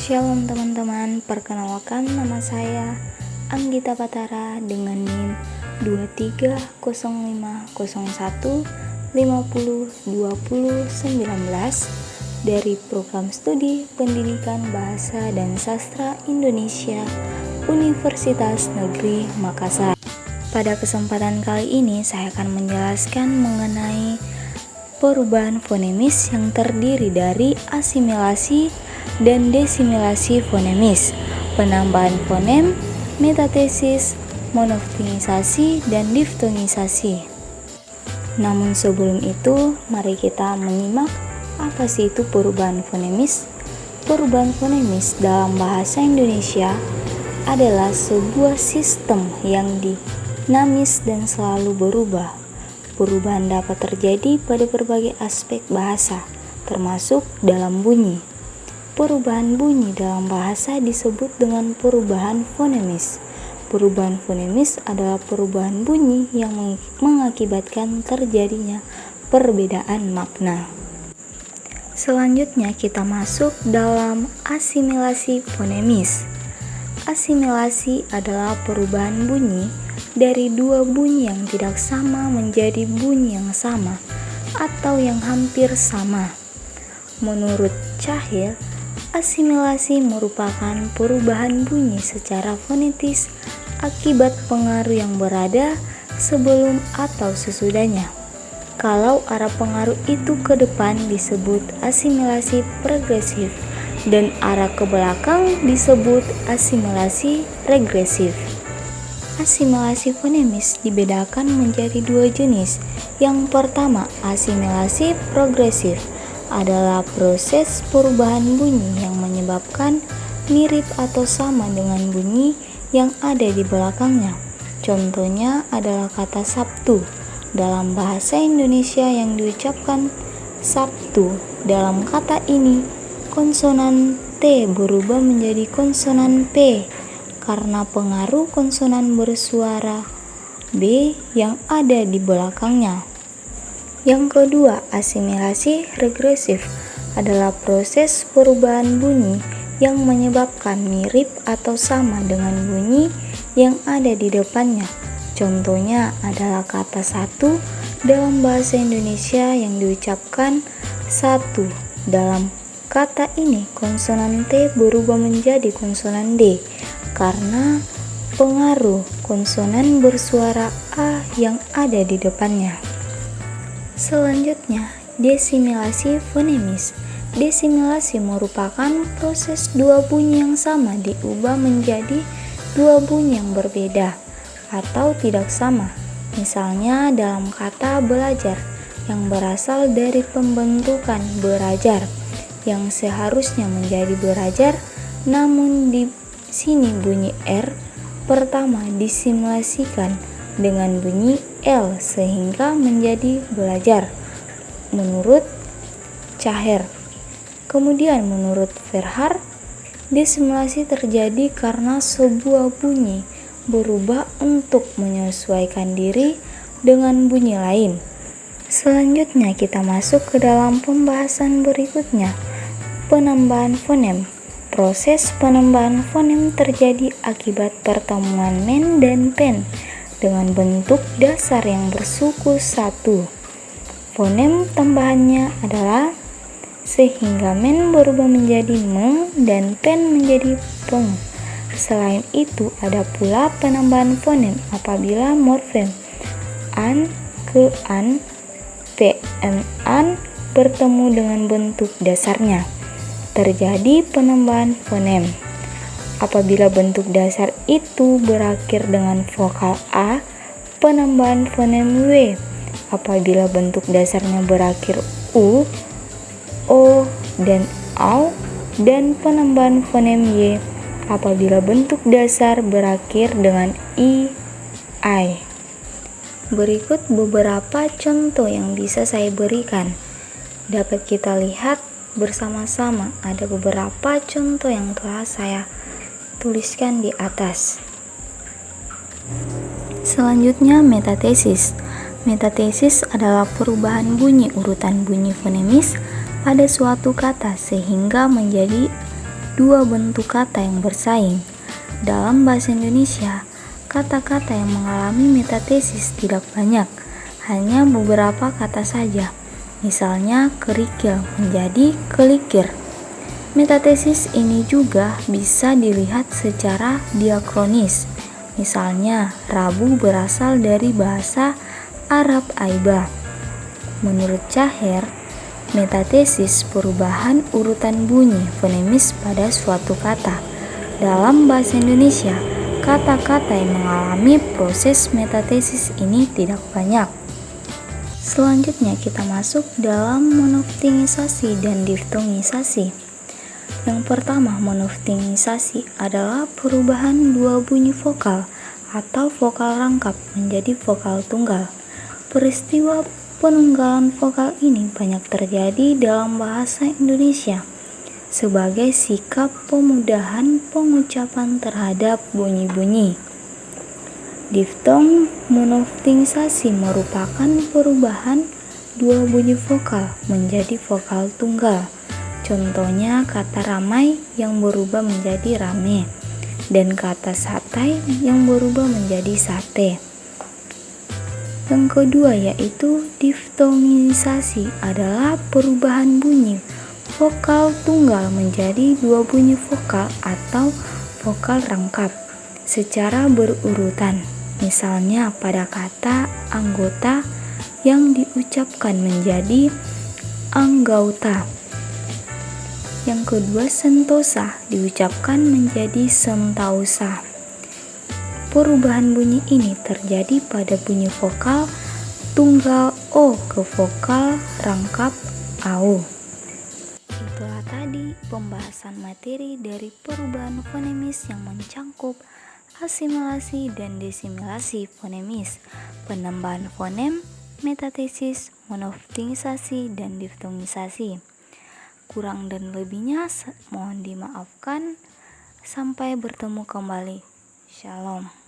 Shalom teman-teman, perkenalkan nama saya Anggita Patara dengan NIM 230501502019 dari Program Studi Pendidikan Bahasa dan Sastra Indonesia Universitas Negeri Makassar. Pada kesempatan kali ini saya akan menjelaskan mengenai perubahan fonemis yang terdiri dari asimilasi dan desimilasi fonemis, penambahan fonem, metatesis, monoftongisasi, dan diftongisasi. Namun sebelum itu, mari kita menyimak apa sih itu perubahan fonemis. Perubahan fonemis dalam bahasa Indonesia adalah sebuah sistem yang dinamis dan selalu berubah. Perubahan dapat terjadi pada berbagai aspek bahasa, termasuk dalam bunyi. Perubahan bunyi dalam bahasa disebut dengan perubahan fonemis. Perubahan fonemis adalah perubahan bunyi yang mengakibatkan terjadinya perbedaan makna. Selanjutnya kita masuk dalam asimilasi fonemis. Asimilasi adalah perubahan bunyi dari dua bunyi yang tidak sama menjadi bunyi yang sama atau yang hampir sama. Menurut Cahill, asimilasi merupakan perubahan bunyi secara fonetis akibat pengaruh yang berada sebelum atau sesudahnya. Kalau arah pengaruh itu ke depan disebut asimilasi progresif dan arah ke belakang disebut asimilasi regresif. Asimilasi fonemis dibedakan menjadi dua jenis. Yang pertama, asimilasi progresif adalah proses perubahan bunyi yang menyebabkan mirip atau sama dengan bunyi yang ada di belakangnya. Contohnya adalah kata Sabtu dalam bahasa Indonesia yang diucapkan Sabtu. Dalam kata ini, konsonan T berubah menjadi konsonan P karena pengaruh konsonan bersuara B yang ada di belakangnya. Yang kedua, asimilasi regresif adalah proses perubahan bunyi yang menyebabkan mirip atau sama dengan bunyi yang ada di depannya. Contohnya adalah kata satu dalam bahasa Indonesia yang diucapkan satu. Dalam kata ini, konsonan T berubah menjadi konsonan D karena pengaruh konsonan bersuara A yang ada di depannya. Selanjutnya, desimilasi fonemis. Desimilasi merupakan proses dua bunyi yang sama diubah menjadi dua bunyi yang berbeda atau tidak sama. Misalnya dalam kata belajar yang berasal dari pembentukan berajar yang seharusnya menjadi berajar, namun di sini bunyi R pertama disimilasikan dengan bunyi L sehingga menjadi belajar menurut Cahill. Kemudian menurut Verhaar, desimilasi terjadi karena sebuah bunyi berubah untuk menyesuaikan diri dengan bunyi lain. Selanjutnya kita masuk ke dalam pembahasan berikutnya, penambahan fonem. Proses penambahan fonem terjadi akibat pertemuan men dan pen dengan bentuk dasar yang bersuku satu. Fonem tambahannya adalah sehingga men berubah menjadi meng dan pen menjadi peng. Selain itu ada pula penambahan fonem apabila morfem an ke an, pn an bertemu dengan bentuk dasarnya. Terjadi penambahan fonem. Apabila bentuk dasar itu berakhir dengan vokal A, penambahan fonem W. Apabila bentuk dasarnya berakhir U, O, dan AU, dan penambahan fonem Y apabila bentuk dasar berakhir dengan I, I. Berikut beberapa contoh yang bisa saya berikan. Dapat kita lihat bersama-sama ada beberapa contoh yang telah saya tuliskan di atas. Selanjutnya metatesis. Metatesis adalah perubahan bunyi urutan bunyi fonemis pada suatu kata sehingga menjadi dua bentuk kata yang bersaing. Dalam bahasa Indonesia, kata-kata yang mengalami metatesis tidak banyak, hanya beberapa kata saja. Misalnya kerikil menjadi kelikir. Metatesis ini juga bisa dilihat secara diakronis. Misalnya, Rabu berasal dari bahasa Arab Aiba. Menurut Caher, metatesis perubahan urutan bunyi fonemis pada suatu kata. Dalam bahasa Indonesia, kata-kata yang mengalami proses metatesis ini tidak banyak. Selanjutnya kita masuk dalam monoftingisasi dan diftongisasi. Yang pertama, monoftingisasi adalah perubahan dua bunyi vokal atau vokal rangkap menjadi vokal tunggal. Peristiwa penunggalan vokal ini banyak terjadi dalam bahasa Indonesia sebagai sikap pemudahan pengucapan terhadap bunyi-bunyi. Diftong monoftingisasi merupakan perubahan dua bunyi vokal menjadi vokal tunggal. Contohnya kata ramai yang berubah menjadi rame dan kata satai yang berubah menjadi sate. Yang kedua yaitu diftongisasi adalah perubahan bunyi vokal tunggal menjadi dua bunyi vokal atau vokal rangkap secara berurutan. Misalnya pada kata anggota yang diucapkan menjadi anggauta. Yang kedua, sentosa diucapkan menjadi sentausa. Perubahan bunyi ini terjadi pada bunyi vokal tunggal O ke vokal rangkap AU. Itulah tadi pembahasan materi dari perubahan fonemis yang mencangkup asimilasi dan desimilasi fonemis, penambahan fonem, metatesis, monoftingisasi, dan diftongisasi. Kurang dan lebihnya mohon dimaafkan. Sampai bertemu kembali. Shalom.